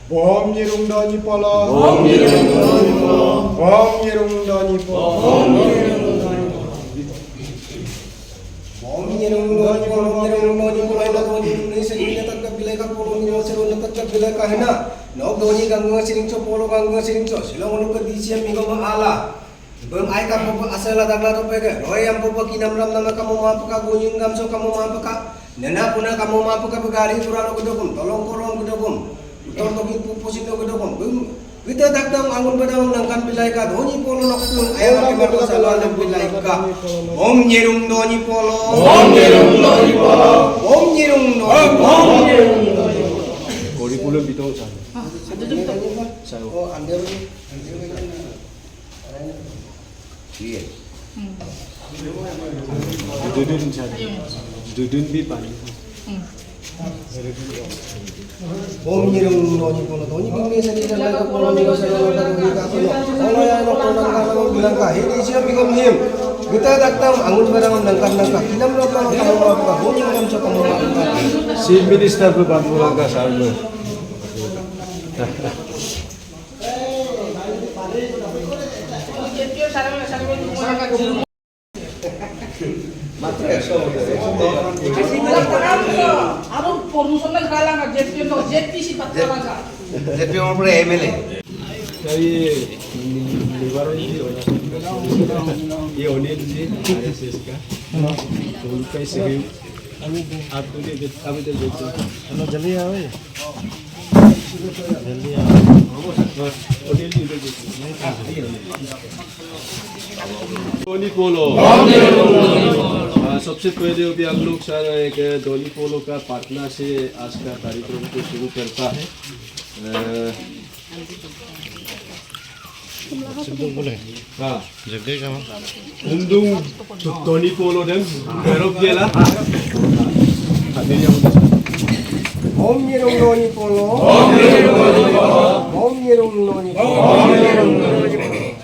Om Yerung Dani Pala, Om Yerung Dani Pala, Om Yerung Dani Pala, Om Yerung Dani Pala, Om Yerung Dani Pala, Om Yerung Dani Pala, Ina Doni Indonesia ini tak bilai ka polo ni masero na tak bilai ka hina, nok Doni gangga siringco polo gangga siringco, silang ulu ke disia migo maala, bem ai ka popo asala dagla to pege, roy am popo kinam ram nama kamu mapaka gunyung gamso kamu mapaka, nena puna kamu mapaka begari turano gedogum, tolong korong gedogum. Tor to bin pupusin to gedogom kita dakdam angun badam nangkan bilai ka Doni polo nokpun ayo ki marko salan bilai ka Om Yerung Doni polo Om Yerung Doni polo Om Yerung Doni Om Yerung Doni Gori polo bitaw sa sa oh under iya dudun bi pani Om Yerung Doni polo Doni bingme sa nila laga polo migo sa laga doni ka polo polo ya no polo nangka bilang ka hindi siya bigom him kita daktam angun barang nangka kinam ro ka kamu ka Doni ngam sa kamu ka si minister ko ba pulang ka sa ano JP और पूरे MLA ये Anil ji RSS का तो उनका सहयोग आप तो अभी तो देखते हैं जल्दी आओ जल्दी आओ अनिल जी धोनी पोलो सबसे पहले अभी हम लोग सारा एक धोनी पोलो का पार्टनर से आज का कार्यक्रम को शुरू करता है हाँ undung Doni polo dan berok gela Om Yerung Doni polo Om Yerung Doni polo Om Yerung Doni polo Om Yerung Doni polo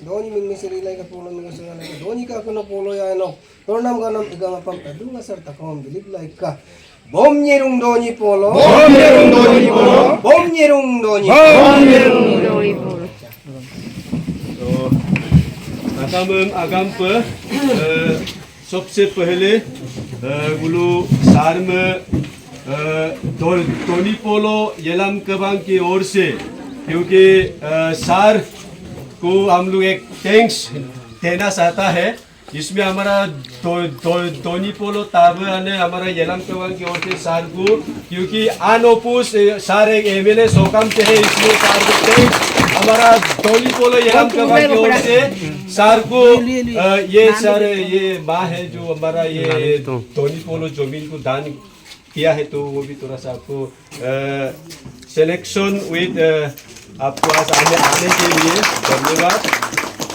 Doni mingni sirilay ka polo ng gusto nga doni ka kuno polo ya no. Tornam ka nam igama pam adunga sar takom biligla ka. Bom nyerung doni polo. Bom nyerung doni polo. Bom nyerung doni. Bom nyerung doni polo. आगाम पर सबसे पहले गुलू सार में Tony पोलो येलम कबांग की ओर से क्योंकि सार को हम लोग एक थैंक्स देना चाहता है इसमें हमारा टोनी पोलो ताबा ने हमारा येलम कबांग की ओर से सार को क्योंकि अनोपुस सार एक एमएलए सोकम से है इसलिए सार को थैंक्स हमारा टोनी पोलो येलम कबांग की ओर से सार को ये सर ये माँ है जो हमारा ये टोनी पोलो जमीन को दान किया है तो वो भी थोड़ा सा आपको सिलेक्शन विद आपको आज आने के लिए धन्यवाद।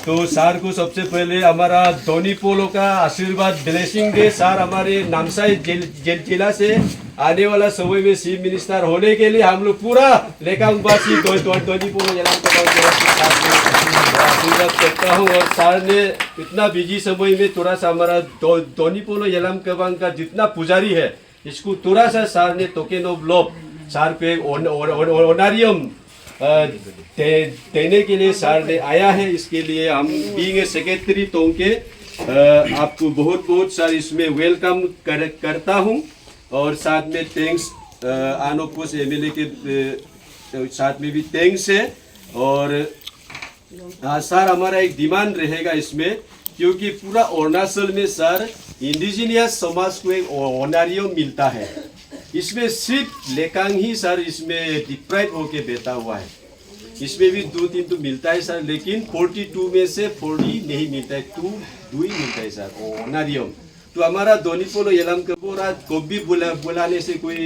तो सार को सबसे पहले हमारा टोनी पोलो का आशीर्वाद ब्लेसिंग दे। सार हमारे नामसाई जिला से आने वाला समय में चीफ मिनिस्टर होने के लिए हम लोग पूरा लेकांगवासी टोनी पोलो आशीर्वाद करता हूँ। और सार ने इतना बिजी समय में थोड़ा सा हमारा टोनी पोलो येलम कबांग का जितना पुजारी है इसको थोड़ा सा सार ने टोकेन ऑफ लव सार पे ऑनरियम देने के लिए सार ने आया है। इसके लिए हम बीइंग ए सेक्रेटरी टोंके आपको बहुत बहुत सार इसमें वेलकम करता हूँ। और साथ में थैंक्स आनोपुस एमएलए के साथ में भी थैंक्स है। और सर हमारा एक डिमांड रहेगा इसमें क्योंकि पूरा अरुणाचल में सर इंडिजिनियस समाज को एक ऑनरियम मिलता है इसमें सिर्फ लेकांग ही सर इसमें डिप्राइव होके बैठा हुआ है। इसमें भी 2-3 तो मिलता है सर लेकिन 42 में से 40 नहीं मिलता है 2 ही मिलता है सर ऑनरियम। तो हमारा टोनी पोलो येलम कबोरा को भी बुलाने से कोई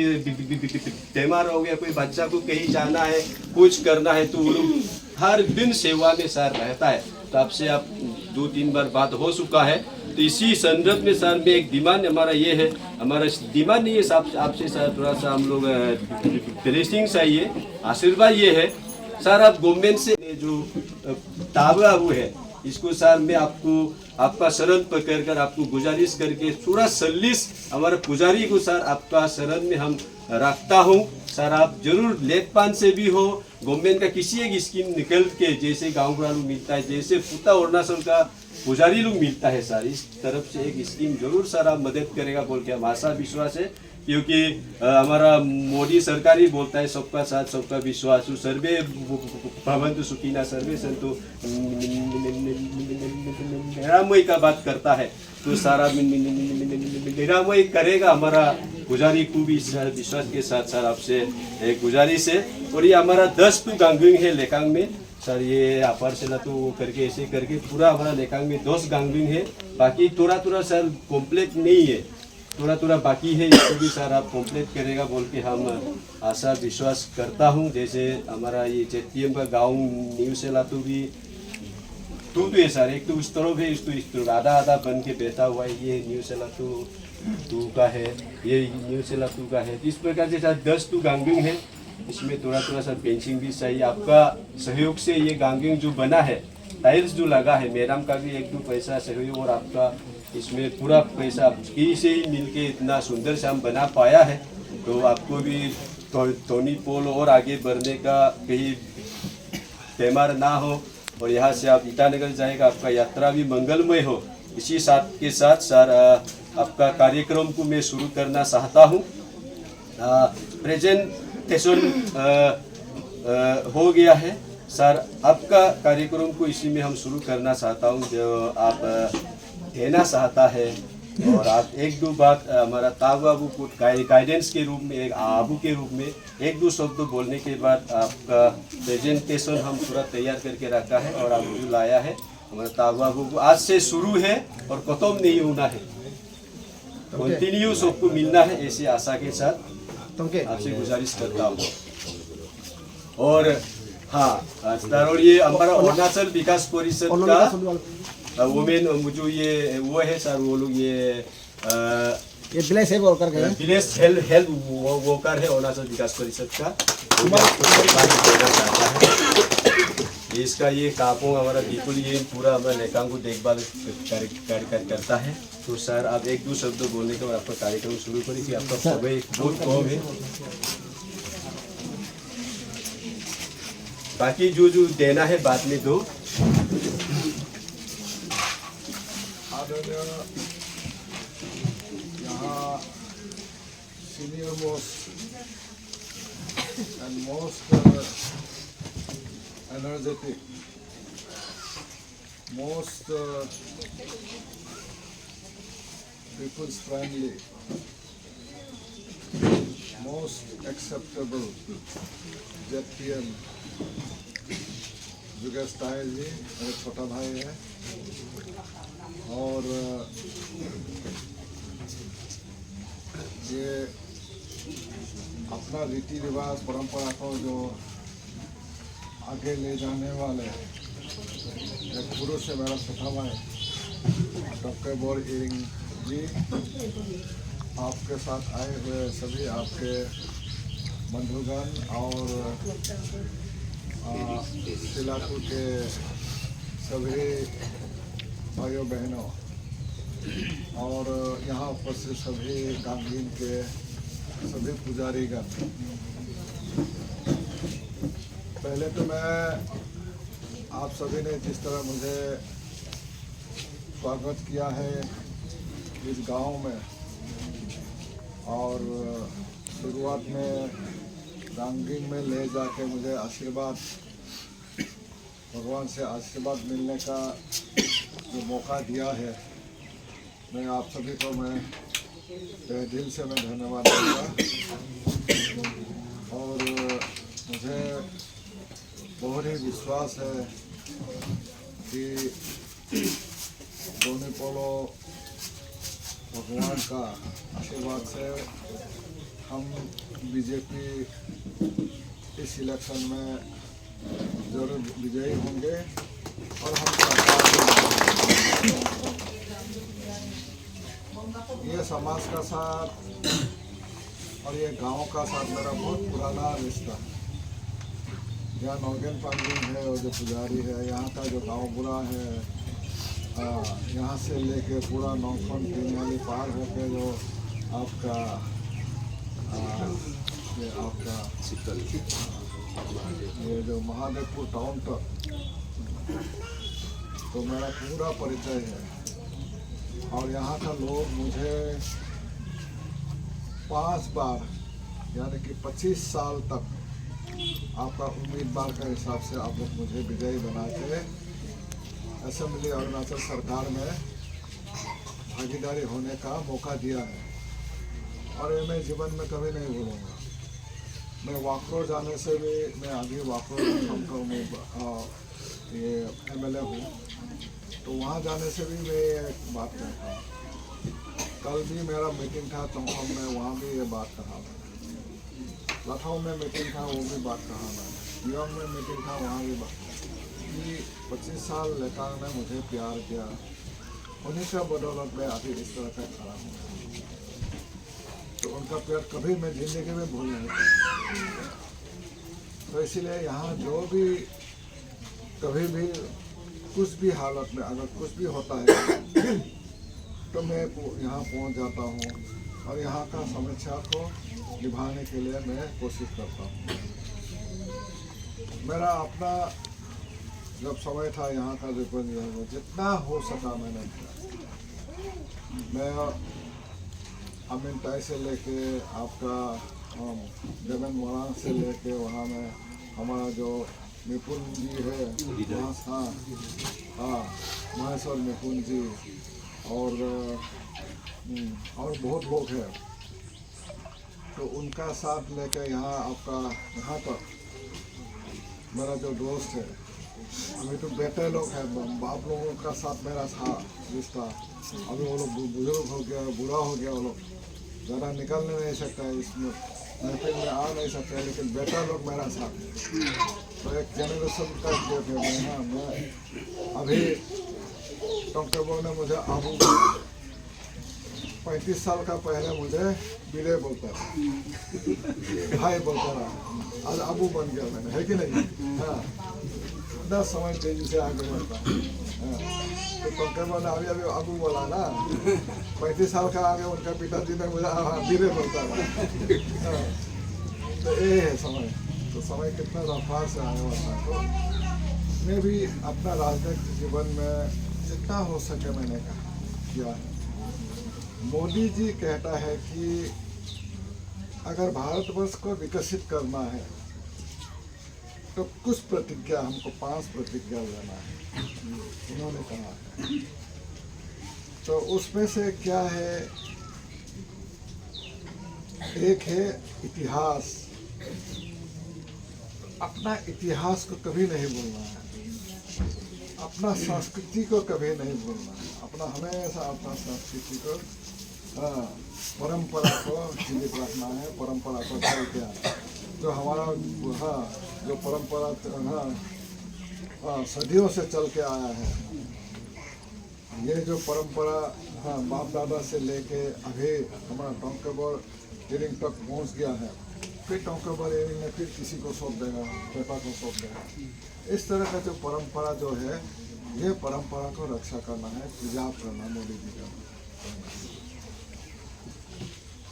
बीमार हो गया कोई बच्चा को कहीं जाना है कुछ करना है तो वो लोग हर दिन सेवा में सर रहता है। तो आपसे आप 2-3 बार बात हो चुका है। तो इसी संदर्भ में सर में एक डिमांड हमारा ये है हमारा डिमांड नहीं है आपसे सर थोड़ा सा हम लोग ब्लेसिंग चाहिए आशीर्वाद ये है सर आप गवर्नमेंट से जो ताबा वो है इसको सर मैं आपको आपका शरण पकड़कर आपको गुजारिश करके पूरा सल्लिस हमारे पुजारी को सर आपका शरण में हम रखता हूँ। सर आप जरूर लेखपान से भी हो गवर्नमेंट का किसी एक स्कीम निकल के जैसे गाँव वालों मिलता है जैसे पूरा अरुणाचल का पुजारी लोग मिलता है सर इस तरफ से एक स्कीम जरूर सर आप मदद करेगा बोल के हम आशा विश्वास है क्योंकि हमारा मोदी सरकार ही बोलता है सबका साथ सबका विश्वास सर्वे भवन्तु सुखिनः सर्वे सन्तु निरामय का बात करता है तो सारा निरामय करेगा हमारा पुजारी को भी विश्वास के साथ सर आपसे एक गुजारिश है। और ये हमारा 10 तो गांगुइंग है लेकांग में सर ये अपर से तो करके ऐसे करके पूरा हमारा लेकांग में 10 गांगुइंग है बाकी थोड़ा सर कॉम्प्लीट नहीं है थोड़ा बाकी है इसको भी सर आप कंप्लीट करेगा बोल के हम आशा विश्वास करता हूँ। जैसे हमारा ये चेतियम का गाँव न्यू सेलातू भी टू है सर एक तो उस तरफ है इस तरफ आधा बन के बैठा हुआ है ये न्यू सेलातू 2 का है ये न्यू सेलातू का है। इस प्रकार से सर 10 तो गांगुइंग है इसमें थोड़ा सा पेंसिंग भी चाहिए आपका सहयोग से ये गांगुइंग जो बना है टाइल्स जो लगा है मैडम का भी 1-2 पैसा सहयोग और आपका इसमें पूरा पैसा से ही मिलके इतना सुंदर से हम बना पाया है। तो आपको भी टोनी पोलो और आगे बढ़ने का कहीं बीमार ना हो और यहाँ से आप ईटानगर जाएगा आपका यात्रा भी मंगलमय हो। इसी साथ के साथ सर आपका कार्यक्रम को मैं शुरू करना चाहता हूँ। प्रेजेंटेशन हो गया है सर आपका कार्यक्रम को इसी में हम शुरू करना चाहता हूँ जो आप देना चाहता है और आप 1-2 बात हमारा ताबू को गाइडेंस के रूप में एक आबू के रूप में 1-2 शब्द बोलने के बाद आपका प्रेजेंटेशन हम पूरा तैयार करके रखा है और आप जो लाया है हमारा ताबू को आज से शुरू है और खत्म नहीं होना है कंटिन्यू सबको मिलना है ऐसी आशा के साथ आपसे गुजारिश करता हूँ। और हाँ और ये हमारा अरुणाचल विकास परिषद का वुमेन जो ये वो है सर वो लोग ये ये बिलाई से वर्कर का है। विलेज हेल्थ वर्कर है अरुणाचल विकास परिषद का। वो आपको जानकारी देना चाहता है। इसका ये कापों हमारा बिल्कुल ये पूरा हमारा लेकांग को देखभाल करता है। तो सर आप एक दो शब्द बोलने के बाद आपका कार्यक्रम शुरू करें कि आपका समय बहुत कम है। बाकी जो देना है बाद में दो। यहाँ senior most and most energetic, most people's friendly, most acceptable ZPM जुगेश तायल जी मेरे छोटा भाई है। और ये अपना रीति रिवाज परंपरा को जो आगे ले जाने वाले एक पुरुष है मेरा छोटा भाई डॉक्टर बोर इरिंग जी, आपके साथ आए हुए सभी आपके बंधुगण और इलाकों के सभी भाइयों बहनों और यहाँ उपस्थित सभी गांधीन के सभी पुजारीगण, पहले तो मैं आप सभी ने जिस तरह मुझे स्वागत किया है इस गांव में और शुरुआत में गांगीन में ले जाके मुझे आशीर्वाद, भगवान से आशीर्वाद मिलने का जो मौका दिया है, मैं आप सभी को मैं दिल से मैं धन्यवाद दूंगा। और मुझे बहुत ही विश्वास है कि दोनी पोलो भगवान का आशीर्वाद से हम बीजेपी इस इलेक्शन में जरूर विजयी होंगे और हम सरकार ये समाज का साथ और ये गांव का साथ मेरा बहुत पुराना रिश्ता है। यहाँ नौगेन पांडिंग है और जो पुजारी है, यहाँ का जो गांव बुरा है, यहाँ से लेके पूरा नौखन तीनवाली पार होके जो आपका ये आपका ये जो महादेवपुर टाउन तक तो मेरा पूरा परिचय है। और यहाँ का लोग मुझे 5 बार यानी कि 25 साल तक आपका उम्मीदवार का हिसाब से आप लोग मुझे विजयी बना के असेंबली अरुणाचल सरकार में भागीदारी होने का मौका दिया है। और ये मैं जीवन में कभी नहीं भूलूंगा। मैं वाकरो जाने से भी, मैं अभी वाकरो में ये MLA हूँ, तो वहाँ जाने से भी मैं एक बात कहता हूँ। कल भी मेरा मीटिंग था चौंखम में, वहाँ भी ये बात कहा मैंने। लखनऊ में मीटिंग था, वो भी बात कहा मैंने। यूएम में मीटिंग था, वहाँ भी बात कि 25 साल लेकांग ने मुझे प्यार किया, उन्हीं का बदौलत में अभी इस तरह का खड़ा हूँ। तो उनका प्यार कभी मैं जिंदगी में भूल नहीं सकता। तो इसीलिए यहाँ जो भी कभी भी कुछ भी हालत में अगर कुछ भी होता है तो मैं यहाँ पहुँच जाता हूँ और यहाँ का समस्या को निभाने के लिए मैं कोशिश करता हूँ। मेरा अपना जब समय था यहाँ का जितना हो सका मैंने किया। मैं अमीन ताई से लेके आपका जगन मोरान से लेके वहाँ में हमारा जो निपुण जी है वहाँ, हाँ महेश्वर निपुण जी और बहुत लोग हैं, तो उनका साथ लेके यहाँ आपका यहाँ तक मेरा जो दोस्त है, अभी तो बेटे लोग हैं, बाप लोगों का साथ मेरा था रिश्ता। अभी वो लोग बुजुर्ग हो गया, बूढ़ा हो गया, वो लोग ज़्यादा निकलने नहीं सकता है, इसमें महफिल में आ नहीं सकता है, लेकिन बेटा लोग मेरा साथ है। तो एक जनरेशन का गैप है। मैं अभी डॉक्टर बोल ने मुझे आबू 35 साल का पहले मुझे बिले बोलता था, भाई बोलता था, आज अबू बन गया मैंने, है कि नहीं? हाँ, 10 समय तेजी से आगे बढ़ता है। हाँ, तो पंकज बोला अभी अभी अबू बोला ना, 35 साल का आगे उनका पिताजी ने मुझे बिले बोलता था। हाँ, तो ये है समय। तो समय कितना रफ्तार से आने वाला है। तो मैं भी अपना राजनीतिक जीवन में जितना हो सके मैंने किया है। मोदी जी कहता है कि अगर भारतवर्ष को विकसित करना है तो कुछ प्रतिज्ञा, हमको 5 प्रतिज्ञा लेना है, उन्होंने कहा है। तो उसमें से क्या है, एक है इतिहास। अपना इतिहास को कभी नहीं भूलना है, अपना संस्कृति को कभी नहीं भूलना है, अपना हमेशा अपना संस्कृति को, परंपरा को जीवित रखना है, परंपरा को चलते आना। जो हमारा जो परंपरा सदियों से चल के आया है, ये जो परंपरा बाप दादा से लेके अभी हमारा टोंकेबर एयरिंग तक पहुंच गया है। फिर टोंकेबर एयरिंग ने फिर किसी को सौंप देगा, पेपा को सौंप देगा। इस तरह का जो परंपरा जो है, ये परंपरा को रक्षा करना है, प्रिजर्व करना मोदी जी का।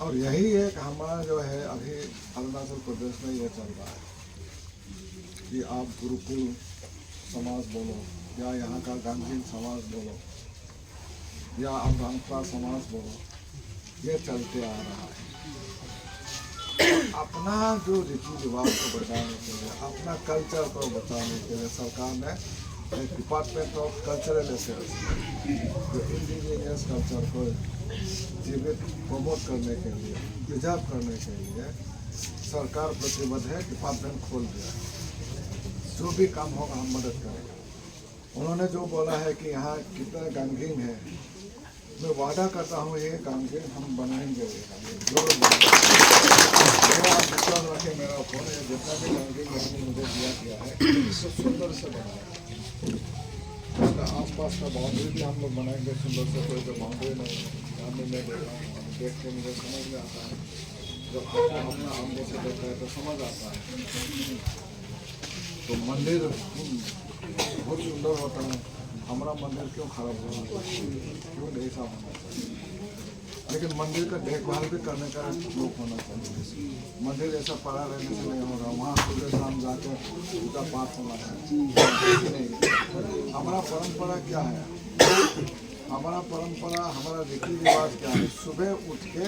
और यही एक हमारा जो है अभी अरुणाचल प्रदेश में ये चल रहा है कि आप गुरुकुल समाज बोलो या यहाँ का गांधी समाज बोलो या आप भांगपा समाज बोलो, ये चलते आ रहा है। अपना जो रीति रिवाज को बचाने के लिए, अपना कल्चर को बचाने के लिए सरकार ने डिपार्टमेंट ऑफ कल्चरल अफेयर्स, जो इंडिजिनियस कल्चर को जीवित प्रमोट करने के लिए, प्रिजर्व करने के लिए सरकार प्रतिबद्ध है। डिपार्टमेंट खोल दिया, जो भी काम होगा हम मदद करेंगे। उन्होंने जो बोला है कि यहाँ कितना गंगहीन है, मैं वादा करता हूँ ये गंगहीन हम बनाएंगे। जरूर आप विश्वास रखें मेरा ऊपर, जितना भी गंगहीन मुझे दिया गया है सब सुंदर से बनाया। उसका आसपास का बाउंड्री भी हम लोग बनाएंगे सुंदर से। कोई जो बाउंड्री नहीं सामने मैं देख रहा हूँ, देख के मुझे समझ में आता है। जब अपना आमने से देखता है तो समझ आता है। तो मंदिर बहुत सुंदर होता है। हमारा मंदिर क्यों खराब होना चाहिए, क्यों ऐसा होना चाहिए? लेकिन मंदिर का देखभाल भी करने का लोग होना चाहिए। मंदिर ऐसा पड़ा रहने से नहीं होगा, वहाँ सुबह शाम जाकर पूजा पाठ होना चाहिए। हमारा परंपरा क्या है? हमारा परंपरा, हमारा रीति रिवाज क्या है? सुबह उठ के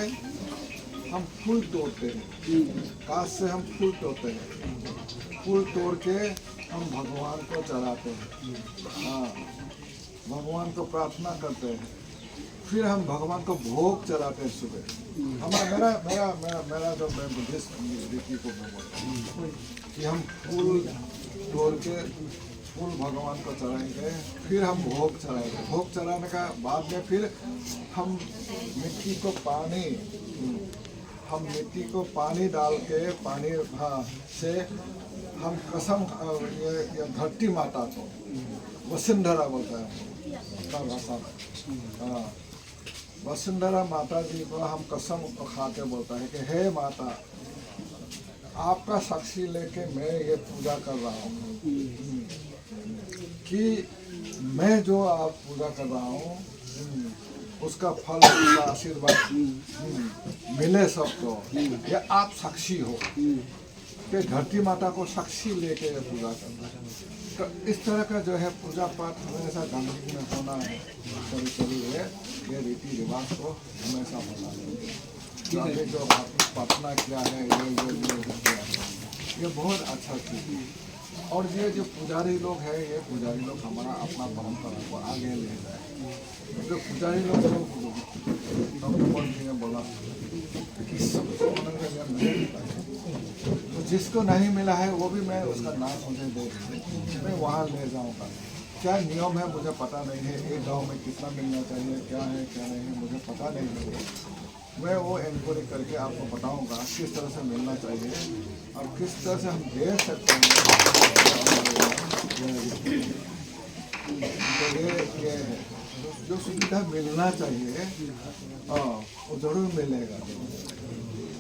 हम फूल तोड़ते हैं, काश से हम फूल तोड़ते हैं, फूल तोड़ के हम भगवान को चढ़ाते हैं। हाँ, भगवान को प्रार्थना करते हैं, फिर हम भगवान को भोग चढ़ाते हैं सुबह। हमारा मेरा मेरा मेरा मेरा जो मैं बुद्धिस्ट रीति को मैं बोलता हूँ कि हम फूल तोड़ के फूल भगवान को चढ़ाएंगे, फिर हम भोग चढ़ाएंगे। भोग चढ़ाने का बाद में फिर हम मिट्टी को पानी डाल के से हम कसम ये धरती माता को वसुंधरा बोलता है भाषा में। हाँ, वसुंधरा माता जी को हम कसम खा के बोलता है कि हे माता, आपका साक्षी लेके मैं ये पूजा कर रहा हूँ कि मैं जो आप पूजा कर रहा हूँ उसका फल, उसका आशीर्वाद मिले सबको। या आप साक्षी हो कि धरती माता को साक्षी लेके पूजा करना है। तो इस तरह का जो है पूजा पाठ हमेशा गंदगी में होना है। कभी कभी ये रीति रिवाज को हमेशा होना है। जो प्रार्थना किया है ये बहुत अच्छा चीज़ है। और ये जो पुजारी लोग हैं, ये पुजारी लोग हमारा अपना परंपरा को आगे ले जाए। जो पुजारी लोग बोला कि सबको मनोरंजन नहीं मिलता है, तो जिसको नहीं मिला है वो भी मैं उसका नाम मुझे दे मैं वहाँ ले जाऊँगा। क्या नियम है मुझे पता नहीं है, एक गांव में कितना मिलना चाहिए, क्या है क्या नहीं है मुझे पता नहीं है। मैं वो इंक्वायरी करके आपको बताऊंगा किस तरह से मिलना चाहिए और किस तरह से हम दे सकते हैं। तो ये है जो सुविधा मिलना चाहिए। वो जरूर मिलेगा।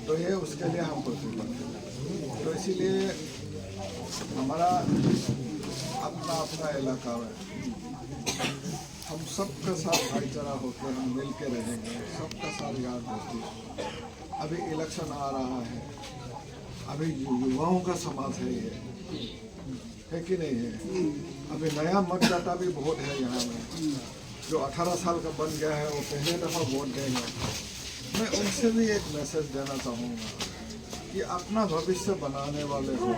तो ये उसके लिए हम प्रतिबद्ध हैं। तो इसीलिए हमारा अपना अपना इलाका है, हम सबके साथ भाईचारा होकर हम मिल के रहेंगे, सबका साथ याद होती। अभी इलेक्शन आ रहा है, अभी युवाओं का समाज है कि नहीं है? अभी नया मतदाता भी बहुत है यहाँ में, जो 18 साल का बन गया है, वो पहले दफ़ा वोट देंगे। मैं उनसे भी एक मैसेज देना चाहूँगा कि अपना भविष्य बनाने वाले हो,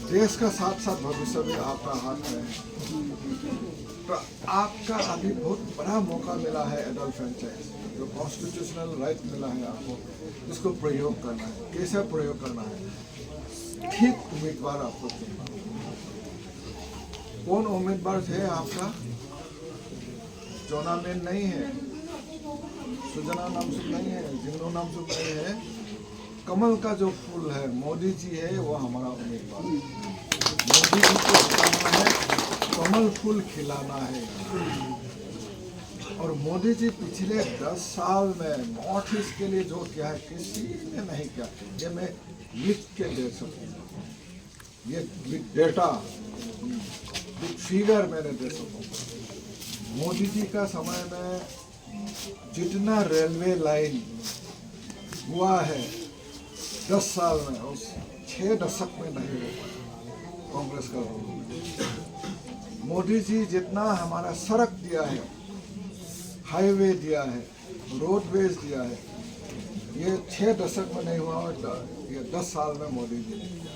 देश का साथ साथ भविष्य भी आपका हाथ में है। तो आपका अभी बहुत बड़ा मौका मिला है, एडल्ट फ्रेंचाइज जो कॉन्स्टिट्यूशनल राइट मिला है आपको, इसको प्रयोग करना है। कैसे प्रयोग करना है? ठीक उम्मीदवार आपको चुनना। कौन उम्मीदवार है आपका? जोना मेन नहीं है, सुजना नामसुख नहीं है, जिंगनो नामसुख नहीं है। कमल का जो फूल है, मोदी जी है, वो हमारा उम्मीदवार। मोदी जी को जिताना है, कमल फूल खिलाना है। और मोदी जी पिछले 10 साल में नॉर्थ ईस्ट के लिए जो किया है, किसी ने नहीं किया। ये मैं लिख के दे सकूँगा, ये डेटा बिग फिगर मैंने दे सकूँगा। मोदी जी का समय में जितना रेलवे लाइन हुआ है 10 साल में, उस 6 दशक में नहीं हुआ कांग्रेस का रोल। मोदी जी जितना हमारा सड़क दिया है, हाईवे दिया है, रोडवेज दिया है, ये 6 दशक में नहीं हुआ, ये 10 साल में मोदी जी ने किया।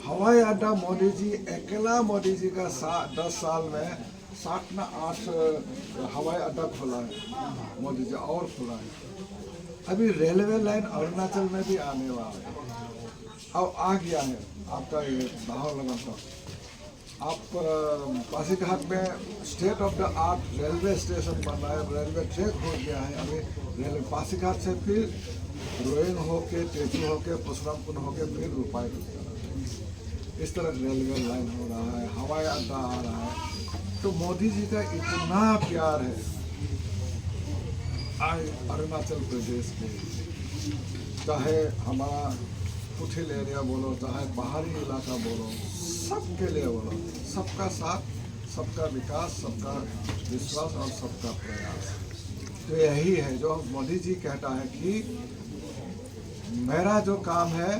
हवाई अड्डा मोदी जी अकेला, मोदी जी का 10 साल में 7 ना 8 हवाई अड्डा खोला है मोदी जी, और खुला है। अभी रेलवे लाइन अरुणाचल में भी आने वाला है, अब आ गया है आपका ये नाहरलगुन तक। आप पासीघाट में state of the art railway station बन रहा है, रेलवे ट्रैक हो गया है। अभी रेलवे पासीघाट से फिर रोइंग होके, तेजू होके, परशुरामपुर होके फिर रूपाई हो, इस तरह रेलवे लाइन हो रहा है, हवाई अड्डा आ रहा है। तो मोदी जी का इतना प्यार है अरुणाचल प्रदेश के, चाहे हमारा कुथिल एरिया बोलो, चाहे बाहरी इलाका बोलो, सबके लिए बोलो, सबका साथ, सबका विकास, सबका विश्वास और सबका प्रयास। तो यही है जो मोदी जी कहता है कि मेरा जो काम है,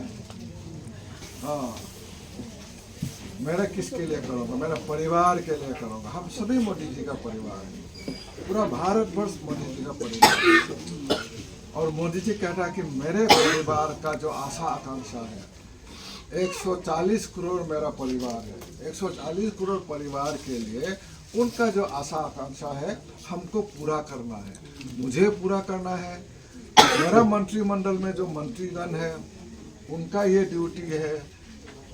हाँ, मेरा किसके लिए करूँगा? मेरा परिवार के लिए करूँगा। हम सभी मोदी जी का परिवार है, पूरा भारतवर्ष मोदी जी का परिवार। और मोदी जी कहता है कि मेरे परिवार का जो आशा आकांक्षा है, 140 करोड़ मेरा परिवार है, 140 करोड़ परिवार के लिए उनका जो आशा आकांक्षा है हमको पूरा करना है, मुझे पूरा करना है। मेरा मंत्रिमंडल में जो मंत्रीगण है उनका ये ड्यूटी है,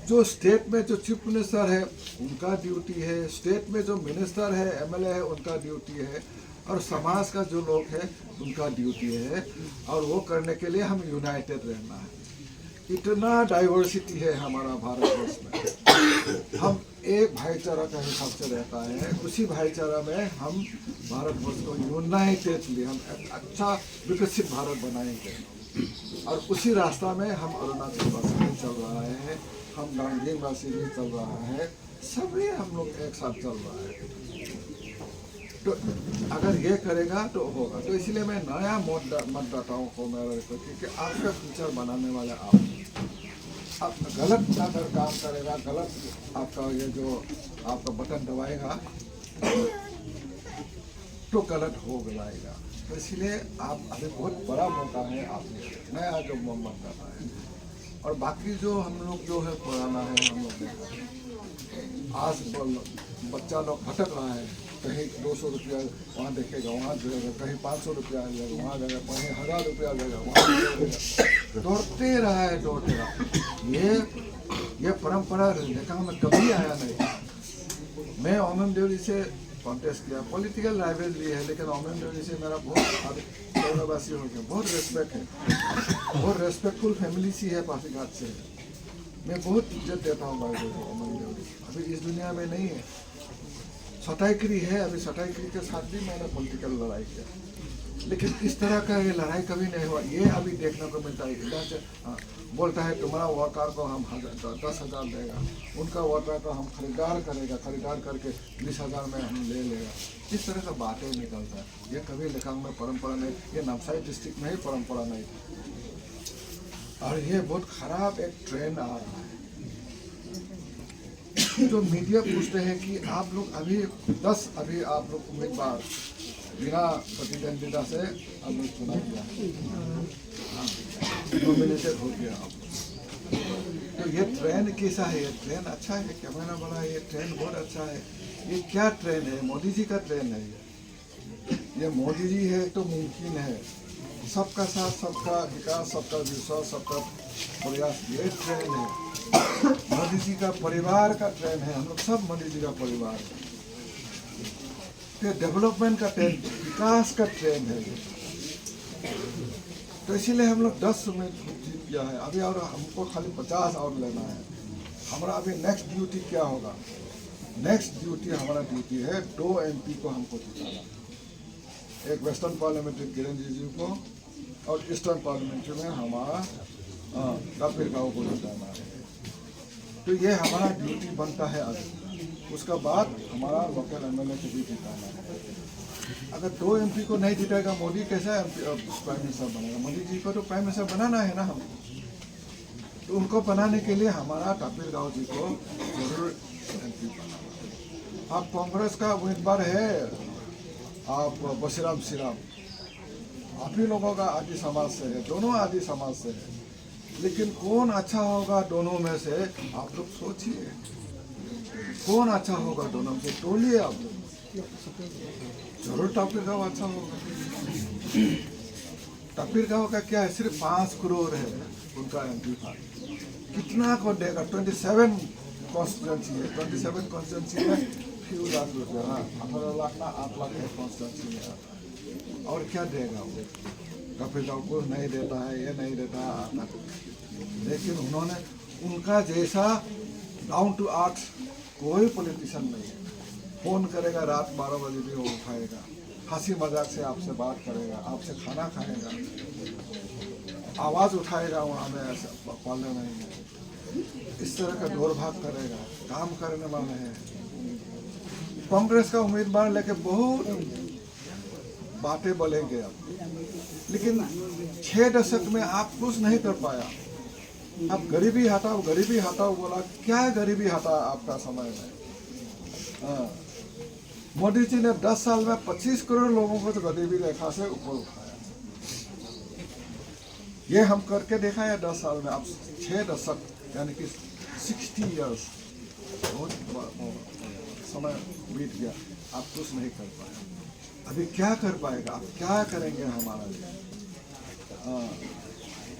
जो स्टेट में जो चीफ मिनिस्टर है उनका ड्यूटी है, स्टेट में जो मिनिस्टर है, एमएलए है, उनका ड्यूटी है, और समाज का जो लोग है उनका ड्यूटी है। और वो करने के लिए हम यूनाइटेड रहना है। इतना डाइवर्सिटी है हमारा भारतवर्ष में, हम एक भाईचारा का हिसाब से रहता है, उसी भाईचारा में हम भारतवर्ष को यूनाइटेडली हम अच्छा विकसित भारत बनाएंगे। और उसी रास्ता में हम अरुणाचल वासी भी चल रहा है, हम नामजिंग वासी भी चल रहा है, सभी हम लोग एक साथ चल रहा है। तो अगर ये करेगा तो होगा। तो इसलिए मैं नया मतदाताओं को मैं क्योंकि आपका फ्यूचर बनाने वाले आप गलत अगर काम करेगा, गलत आपका ये जो आपका बटन दबाएगा तो गलत हो जाएगा। तो इसलिए आप अभी बहुत बड़ा मौका है, आप नया जो मतदाता है। और बाकी जो हम लोग जो है पुराना है, हम लोग आज बच्चा लोग भटक रहा है, कहीं 200 रुपया वहाँ देखेगा, वहाँ देगा, कहीं 500 रुपया देगा, वहाँ देगा, कहीं 1000 रुपया देगा, वहाँ देगा, दौड़ते रहा है, दौड़ते रहा। ये परंपरा देखा में कभी आया नहीं। मैं ओमम देवरी से कॉन्टेस्ट किया, पॉलिटिकल राइवलरी है, लेकिन ओमम देवरी से मेरा बहुत वासी हो गया, बहुत रेस्पेक्ट है, बहुत रेस्पेक्टफुल फैमिली सी है पासीघाट से। मैं बहुत इज्जत देता हूँ भाई को ओमम देवरी। अभी इस दुनिया में नहीं है, सटाइकरी है, अभी सटाइकरी के साथ भी मैंने पॉलिटिकल लड़ाई किया। लेकिन इस तरह का ये लड़ाई कभी नहीं हुआ। ये अभी देखने को मिलता है। इधर से बोलता है तुम्हारा वर्कर को हम 10,000 देगा, उनका वर्कर को हम खरीदार करेगा, खरीदार करके 20,000 में हम ले लेगा। इस तरह का बातें निकलता है। ये कभी लेखांग में परंपरा नहीं, ये नवसारी डिस्ट्रिक्ट में ही परंपरा नहीं। और ये बहुत खराब एक ट्रेंड आ रहा है। जो मीडिया पूछते हैं कि आप लोग अभी आप लोग उम्मीदवार बिना प्रतिद्वंदिता से आप लोग चुनाव किया, नॉमिनेटेड हो गया आप। तो ये ट्रेंड कैसा है? ये ट्रेंड अच्छा है, कैमरा बड़ा है, ये ट्रेंड बहुत अच्छा है। ये क्या ट्रेंड है? मोदी जी का ट्रेंड है। ये मोदी जी है तो मुमकिन है। सबका साथ, सबका विकास, सबका विश्वास, सबका प्रयास, ये ट्रेंड है। मोदी जी का परिवार का ट्रेंड है। हम लोग सब मोदी जी का परिवार है। ये डेवलपमेंट का ट्रेंड, विकास का ट्रेंड है। तो इसीलिए हम लोग 10 में जीत गया है अभी, और हमको खाली 50 और लेना है। हमारा अभी नेक्स्ट ड्यूटी क्या होगा? नेक्स्ट ड्यूटी हमारा ड्यूटी है 2 MP को हमको जिताना। एक वेस्टर्न पार्लियामेंट्री किरण रिजिजू को और ईस्टर्न पार्लियामेंट्री में हमारा कपिल गाँव को जिताना है। तो ये हमारा ड्यूटी बनता है अभी। उसका बाद हमारा लोकल MLA को भी जिताना है। अगर 2 MP को नहीं जिताएगा मोदी, कैसा प्राइम मिनिस्टर बनेगा? मोदी जी को तो प्राइम मिनिस्टर बनाना है ना हम। तो उनको बनाने के लिए हमारा कपिल गाँव जी को जरूर MP बनाना। आप कांग्रेस का उम्मीदवार है, आप बशीराम श्रीराम, आप ही लोगों का आदि समाज से है, दोनों आदि समाज से है। लेकिन कौन अच्छा होगा दोनों में से? आप लोग सोचिए, कौन अच्छा होगा दोनों में से? टोलिए आप लोग। जरूर टपीर गाँव अच्छा होगा। टपीर गाँव का क्या है? सिर्फ 5 करोड़ है उनका MP फंड। कितना को देगा? 27 कॉन्स्टिट्यूंसी है। 27 कॉन्स्टिट्यूंसी में फ्यू लाख रुपये, 18 लाख ना 8 लाख है कॉन्स्टिट्यूंसी में। और क्या देगा वो? टपीर गाँव को नहीं देता है, ये नहीं देता है। लेकिन उन्होंने उनका जैसा डाउन टू अर्थ कोई पॉलिटिशियन नहीं है। फ़ोन करेगा रात 12 बजे भी वो उठाएगा, हंसी मजाक से आपसे बात करेगा, आपसे खाना खाएगा, आवाज़ उठाएगा वहाँ में ऐसे पार्लियामेंट में। इस तरह का दौड़ भाग करेगा, काम करने वाले हैं। कांग्रेस का उम्मीदवार लेके बहुत बातें बोलेंगे आप, लेकिन 6 दशक में आप कुछ नहीं कर पाया। आप गरीबी हटाओ बोला, क्या गरीबी हटा आपका समय में? मोदी जी ने 10 साल में 25 करोड़ लोगों को तो गरीबी रेखा से ऊपर उठाया। ये हम करके देखा है 10 साल में। अब 6 दशक यानी कि 60 इयर्स, बहुत समय बीत गया, आप कुछ नहीं कर पाए। अभी क्या कर पाएगा? आप क्या करेंगे हमारा लिए?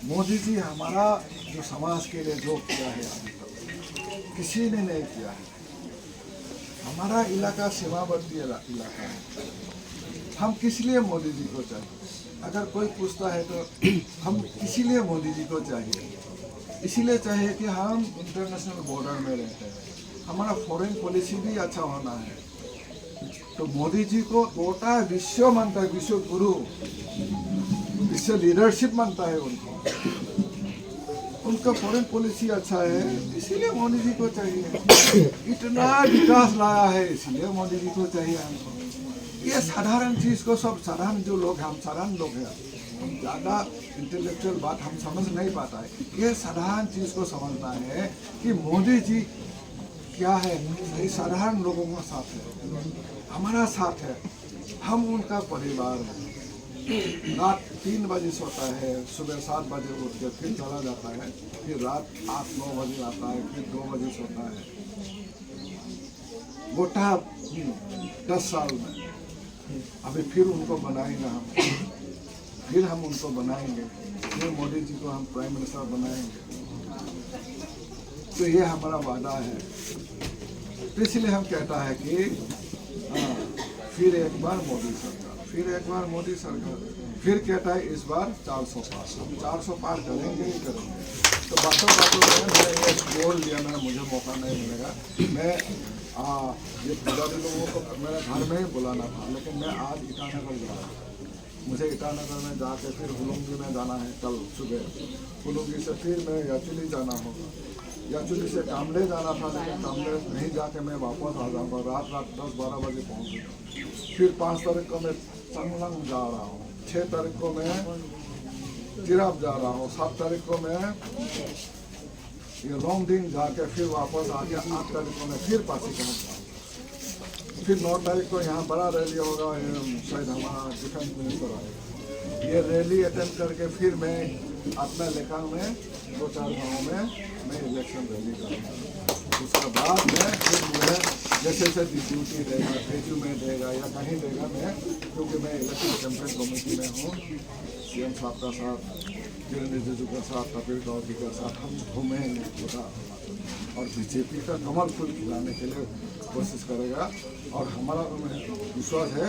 मोदी जी हमारा जो समाज के लिए जो किया है अभी तक किसी ने नहीं किया है। हमारा इलाका सीमावर्ती इलाका है। हम किस लिए मोदी जी को चाहिए? अगर कोई पूछता है तो हम इसीलिए मोदी जी को चाहिए, इसीलिए चाहिए कि हम इंटरनेशनल बॉर्डर में रहते हैं, हमारा फॉरेन पॉलिसी भी अच्छा होना है। तो मोदी जी को गोटा विश्व मानता है, विश्व गुरु, विश्व लीडरशिप मानता है उनको। उनका फॉरेन पॉलिसी अच्छा है, इसीलिए मोदी जी को चाहिए। इतना विकास लाया है, इसीलिए मोदी जी को चाहिए हमको। ये साधारण चीज़ को सब साधारण जो लोग हैं, हम साधारण लोग हैं, हम ज़्यादा इंटेलेक्चुअल बात हम समझ नहीं पाता है। ये साधारण चीज़ को समझना है कि मोदी जी क्या है, ये साधारण लोगों का साथ है, हमारा साथ है, हम उनका परिवार है। रात 3 बजे सोता है, सुबह 7 बजे उठ के फिर चला जाता है, फिर रात 8-9 बजे आता है, फिर 2 बजे सोता है। गोटा 10 साल में अभी फिर उनको बनाएंगे हम, फिर हम उनको बनाएंगे, फिर मोदी जी को हम प्राइम मिनिस्टर बनाएंगे। तो ये हमारा वादा है। तो इसलिए हम कहता है कि फिर एक बार मोदी सरकार, फिर एक बार मोदी सरकार, फिर कहता है इस बार 400 पार। हम 400 पार करेंगे ही करेंगे। तो बातों में मैं ये बोल दिया, मैंने मुझे मौका नहीं मिलेगा। मैं ये पुजारी लोगों को मेरे घर में ही बुलाना था, लेकिन मैं आज ईटानगर जा रहा हूँ। मुझे ईटानगर में जाके फिर हुलुंगी में जाना है कल सुबह। हुलुंगी से फिर मैं याचुली जाना होगा। याचुली से कामले जाना था, लेकिन कामले नहीं जाके मैं वापस आ जाऊँगा। रात 10-12 बजे पहुँचूँगा। फिर 5 तारीख को मैं चंगलंग जा रहा हूँ। 6 तारीख को मैं तिराप जा रहा हूँ। 7 तारीख को मैं ये रोंगडिंग जाके फिर वापस आके 8 तारीख को मैं फिर पासीघाट जाऊँगा। फिर 9 तारीख को यहाँ बड़ा रैली होगा, शायद हमारा डिफेंस मिनिस्टर आएगा। ये रैली अटेंड करके फिर मैं अपना लेखा में 2-4 गाँव में मैं इलेक्शन रैली करूँगा। उसके बाद में फिर मुझे जैसे ड्यूटी देगा, भेजू में देगा या कहीं देगा मैं, क्योंकि मैं इलेक्शन कैंपेन कमेटी में हूँ। सीएम साहब का साथ, किरण रिजिजू के साथ, कपिल गौरी के साथ हम घूमेंगे पूरा और बीजेपी का कमल फूल खिलाने के लिए कोशिश करेगा। और हमारा विश्वास है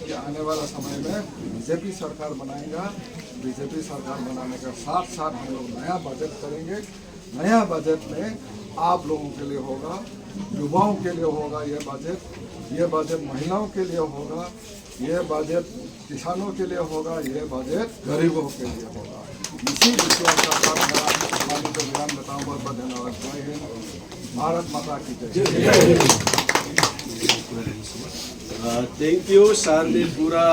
कि आने वाला समय में बीजेपी सरकार बनाएगा। बीजेपी सरकार बनाने के साथ साथ हम लोग नया बजट करेंगे। नया बजट में आप लोगों के लिए होगा, युवाओं के लिए होगा ये बजट महिलाओं के लिए होगा, ये बजट किसानों के लिए होगा, ये बजट गरीबों के लिए होगा। इसी विश्वास का साथ मेरा को ध्यान देता हूँ। बहुत बहुत धन्यवाद। जय हिंद, भारत माता की जय। Thank you. सर ने पूरा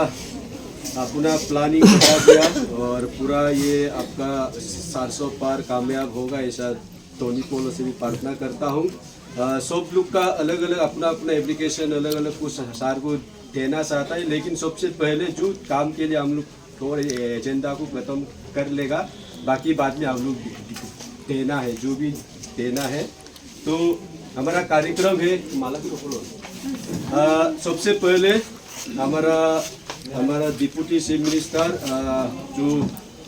अपना प्लानिंग बता दिया और पूरा ये आपका 400 पार कामयाब होगा, ऐसा टोनी पोलो से भी प्रार्थना करता हूँ। सब लोग का अलग अलग अपना अपना एप्लीकेशन अलग अलग कुछ सर को देना चाहता है, लेकिन सबसे पहले जो काम के लिए हम लोग थोड़े एजेंडा को खत्म कर लेगा, बाकी बाद में हम लोग देना है जो भी देना है। तो हमारा कार्यक्रम है माला भी बोलो। सबसे पहले हमारा डिप्टी चीफ मिनिस्टर जो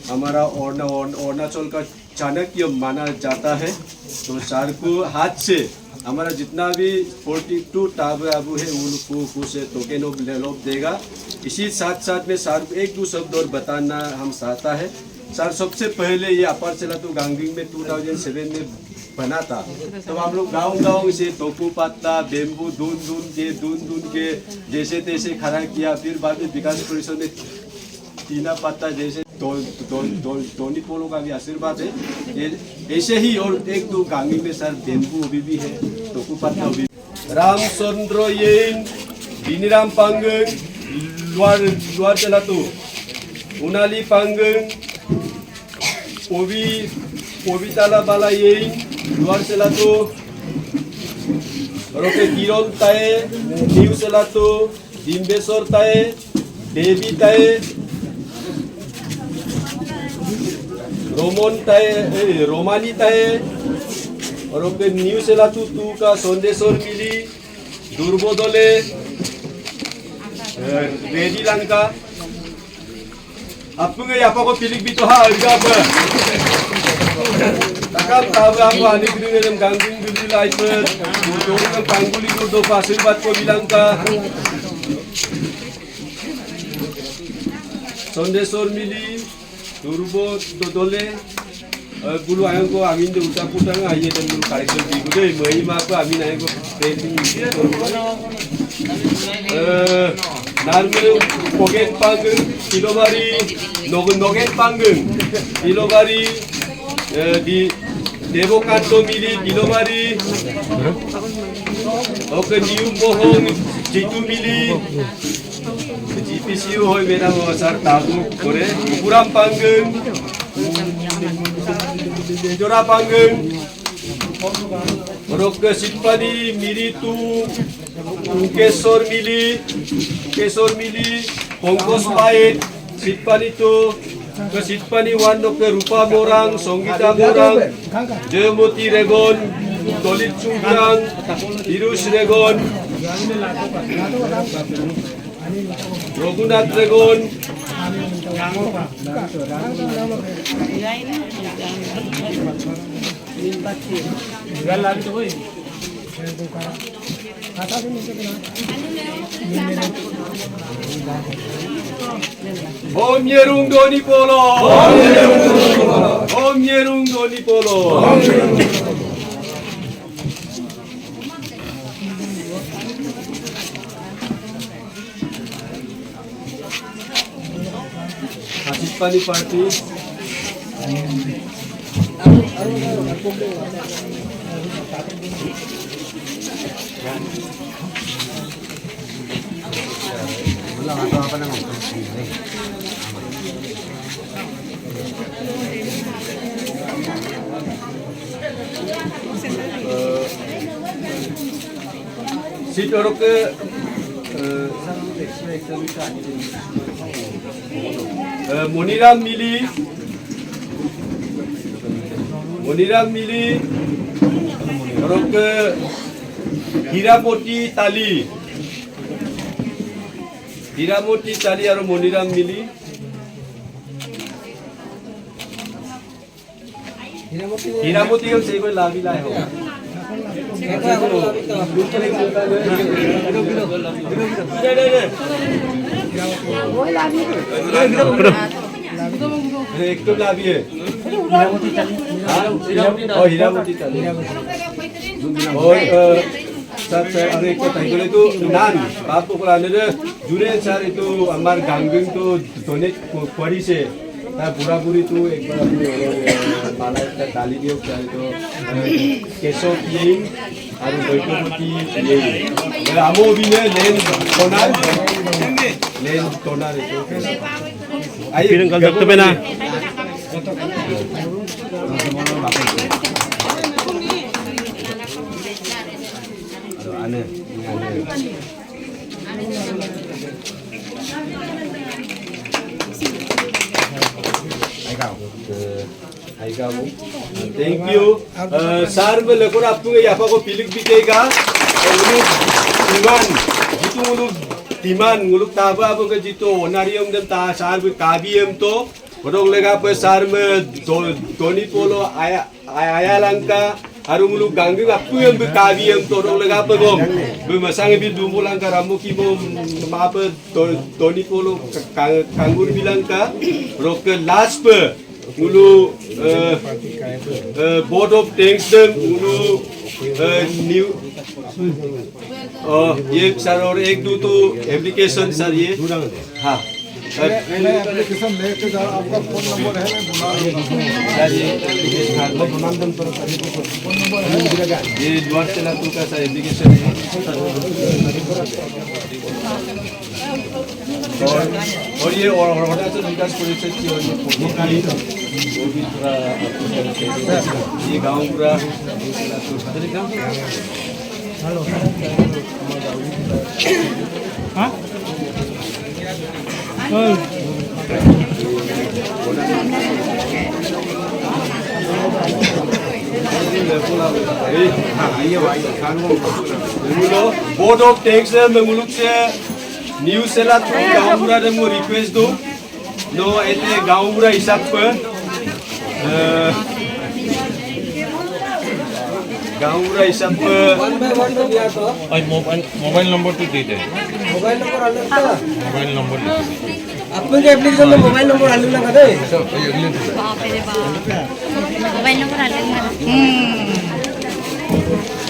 हमारा अरुणाचल का चाणक्य माना जाता है, तो सर को हाथ से हमारा जितना भी 42 टाबू आबू है उनको कुछ टोकन ऑफ लेलोप देगा। इसी साथ साथ में सर को 1-2 शब्द और बताना हम चाहता है। सर सबसे पहले ये अपर चला तो गांगरिंग में 2007 में बना था। तो हम लोग गांव से टोकू पत्ता बेम्बू दून के जैसे तैसे खड़ा किया। फिर बाद में विकास परिषद में टीना पत्ता जैसे टोनी पोलो का भी आशीर्वाद है। ये ऐसे ही और 1-2 गांगी में सर बेम्बू भी है, टोकू पत्ता भी। रामचंद्र येन बिनीराम पांगन luar चला तो उनाली पांगन ओबी ताला बाला येन luar चला तो रोके किरण ताए न्यू चला तो डिम्बेश्वर ताए देवी ताए रोमानी ताए और ओके न्यू चला तू का संदेशर मिली दुर्बोधले रेडी लंका आपके यहाँ को पिलिक भी तो हाँ takam tahu aku ani kini dalam ganggung dulu lah itu dorong gangguli itu do pasir bat ko bilang ka sondesor mili turbo dodole bulu ayam ko amin de utak utang aye dan bulu karekol bigu de mai ma ko amin ayam ko painting narmel poget panggung kilomari nogen panggung kilomari di Devokanto mili kilomari oke niu pohon jitu mili GPCU hoy mera sar tabu kore ukuram panggung jora panggung orok sipani miri tu kesor mili pongkos pahit sipani tu Kesitpani wano ke rupa morang, songgita morang, jemoti regon, tolit cungkrang, virus regon, rogunat regon, Om Yerung Doni Polo. Om Yerung Doni Polo. पानी party seat और के मोनीराम मिली और के हीरामोती ताली और मोनीराम मिली हीरामोती हम से कोई लाभी लाए हो एक तो लाभी है हीरामोती ताली और सर अरे एक तो itu nan बाप को लाने दे जुरे सर itu हमार गांगंग तो दोने क्वारी से बुरा बुरी तो एक बार माला का डाली दियो क्या तो केसो ये और बैठोटी ये रामो भी ने लेन टोना रे तो आई फिर कल तक पे ना आने थैंक यू सर में लेकर आपको यहाँ को पिलिक भी देगा timan nguluk taba apa ke jitu onarium dem ta sar be kabiem to bodong lega pe sar me doni polo aya langka haru nguluk ganggu apu yang be kabiem to dong lega pe gom be masang bi dumbo langka ramu ki bo ma pe doni polo kangur bilangka rok last pe ngulu board of tanks dem ngulu new ये sir और एक दो तो application sir ये हाँ application लेके जाओ आपका फोन नंबर है मैं बुला सर ये फोन नंबर है ये द्वार चला तो का सर एप्लीकेशन है और ये अरुणाचल विकास परिषद की और वो भी पूरा ये गाँव पूरा हाँ बोर्ड ऑफ टैक्स मंगलुक से न्यूज़ से ला तो गाँव पूरा दे मो रिक्वेस्ट दो नो ऐसे गाँव पूरा हिसाब पर गाँव पूरा हिसाब पर मोबाइल नंबर तो दे दे मोबाइल नंबर अलग था मोबाइल नंबर आपको के एप्लीकेशन में मोबाइल नंबर अलग लगा दे मोबाइल नंबर अलग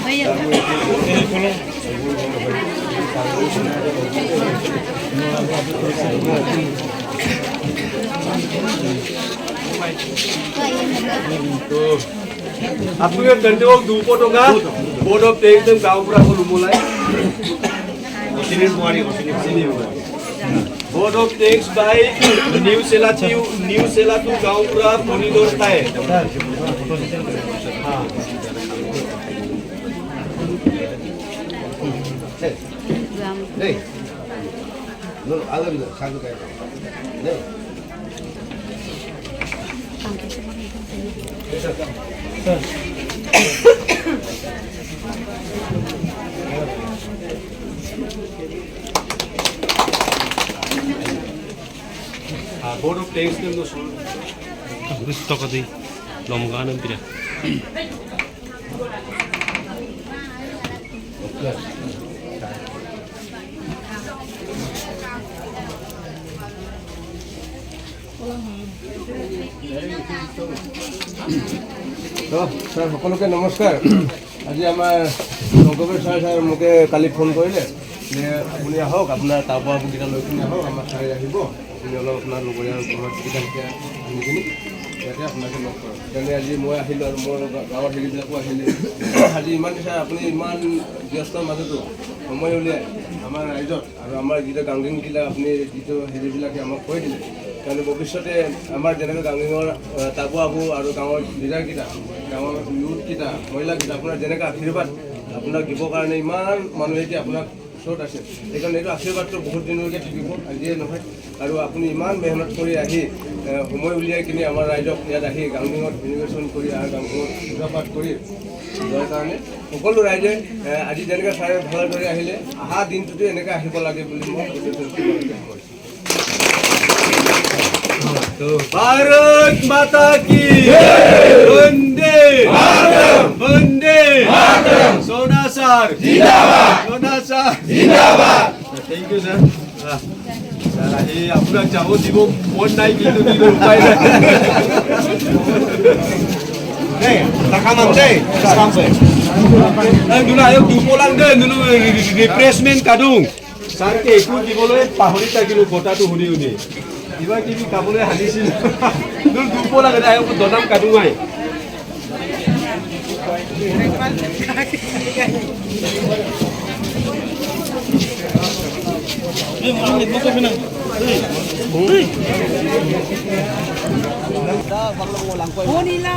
भैया तो आपको ये घंटे को दो फोटो का बोर्ड ऑफ टैक्स dem गाँव पूरा को लुमुलाई sini board of tax by new सेलातु गाँव पूरा मॉनिटर है हाँ नहीं नो आलम सांगू काय नहीं board of tax dem no sol gusto ko di lomganan pira तो सर সকলকে নমস্কাৰ আজি আমাৰ নগবেৰ ছাৰ মোকে কালি ফোন কৰিলে যে আপুনি আহক আপোনাৰ তাৰপৰা বুকিটা লৈ কিনে আহক আমাৰ ছাৰে আহিব আপুনি অলপ আপোনাৰ লগৰীয়াৰ ঘৰত কেইটালৈকে আনি কিনি ইয়াতে আপোনাকে লগ কৰক সেইকাৰণে আজি মই আহিলোঁ আৰু মোৰ গাঁৱৰ হেৰিবিলাকো আহিলে আজি ইমান নিচা আপুনি ইমান ব্যস্তৰ মাজতো সময় উলিয়াই আমাৰ ৰাইজত আৰু আমাৰ যিটো গাংগিংবিলাক আপুনি যিটো হেৰিবিলাকে আমাক কৈ দিলে কাৰণ ভৱিষ্যতে আমাৰ যেনেকৈ গাংগিঙৰ তাবু আবু আৰু গাঁৱৰ লিডাৰকেইটা গাঁৱৰ ইউথকেইটা মহিলাকেইটা আপোনাৰ যেনেকৈ আশীৰ্বাদ আপোনাক দিবৰ কাৰণে ইমান মানুহে এতিয়া আপোনাক ওচৰত আছে সেইকাৰণে এইটো আশীৰ্বাদটো বহুত দিনলৈকে থাকিব আজিয়ে নহয় আৰু আপুনি ইমান মেহনত কৰি আহি সময় উলিয়াই কিনি আমাৰ ৰাইজক ইয়াত আহি গাংগিঙত ইনভেশ্যন কৰি আৰু গাংগিঙত পূজা পাঠ কৰি যোৱাৰ কাৰণে সকলো ৰাইজে আজি যেনেকৈ চাই ভালদৰে আহিলে অহা দিনটোতো এনেকৈ আহিব লাগে বুলি মই भारत माता की वंदे वंदे सोना सर सोना सर थैंक यू सर हे আপোনাক যাব দিব মন নাই কিন্তু দিলে উপায় নাই dulu ayo dupolang deh dulu refreshment kadung sarke ikut diboleh pahuri takilu kota tu huni huni iba kibi kabule hadisin dulu dupolang ada ayo donam kadung ay Oh nila